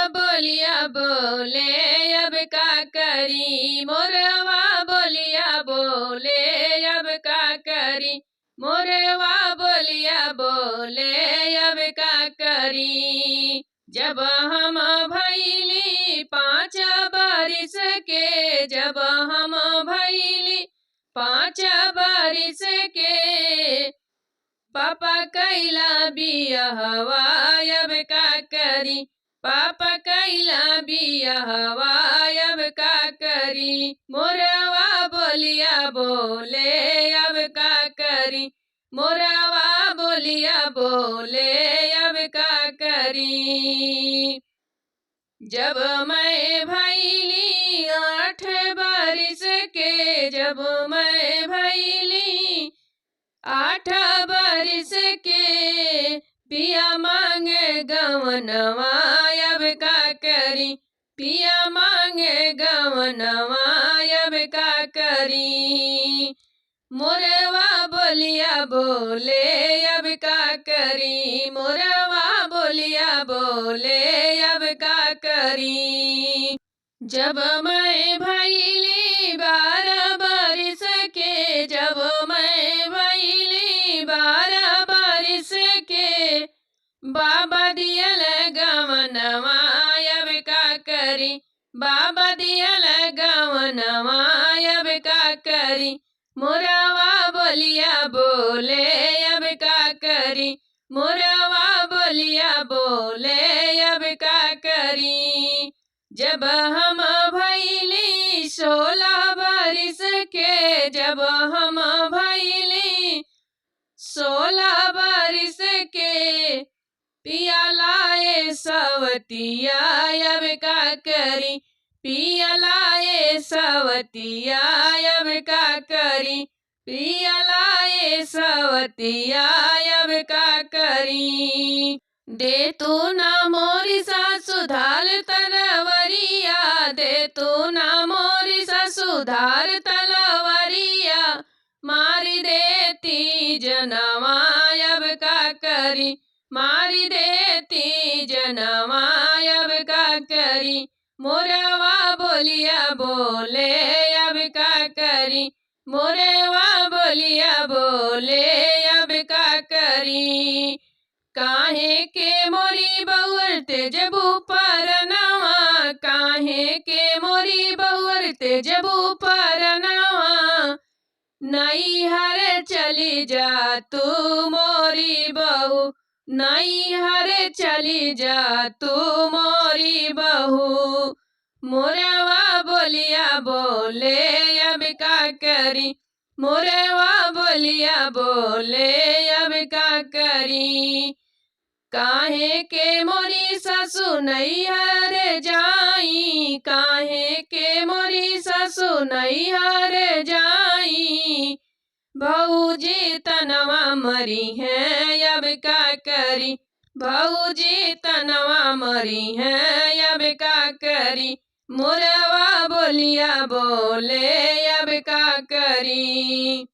बोलिया बोले अब का करी, मोरवा बोलिया बोले अब का करी, मोरवा बोलिया बोले अब का करी। जब हम भैली 5 बरिस के, जब हम भैली 5 बरिस के, पापा कैला बियाहवा अब का करी, पापा कैला बियाहवा अब का करी, मोरवा बोलिया बोले अब का करी, मोरवा बोलिया बोले अब का करी। जब मैं भैली 8 बरिस के, जब मैं भैली 8 बरिस के, पिया मांगे गवनवा अब का करी, पिया मांगे गवनवा अब का करी, मोरवा बोलिया बोले अब का करी, मोरवा बोलिया बोले अब का करी। जब मैं भैली 12 बरिस के, जब मैं भैली 12 बरिस के, बाबा दियल गवनवा अब का करी, बाबा दियल गवनवा अब का करी, मोरवा बोलिया बोले अब का करी, मोरवा बोलिया बोले अब का करी। जब हम भैली 16 बरिस के, जब हम भैली 16 बरिस के, पिया लाए सवतिया अब का करी, पिया लाए सवतिया अब का करी, पिया लाए सवतिया अब का करी। दे तू ना मोरी सासु धार तलवरिया, दे तू ना मोरी सासु धार तलवरिया, मारी देती जनवा अब का करी, मारी देती जनवा अब का करी, मोरवा बोलिया बोले अब का करी, मोरवा बोलिया बोले अब का करी। काहे के मोरी बहुअर तेजबू परनवा, काहे के मोरी बहुअर तेजबू परनवा, नैहर चली जा तू मोरी बहू, नैहर चली जा तू मोरी बहू, मोरवा बोलिया बोले अब का करी, मोरवा बोलिया बोले अब का करी। काहे के मोरी सासु नैहर जाई, काहे के मोरी सासु नैहर जाई, भौजी तनवा मरी है अब का करी, भौजी तनवा मरी है अब का करी, मोरवा बोलिया बोले अब का करी।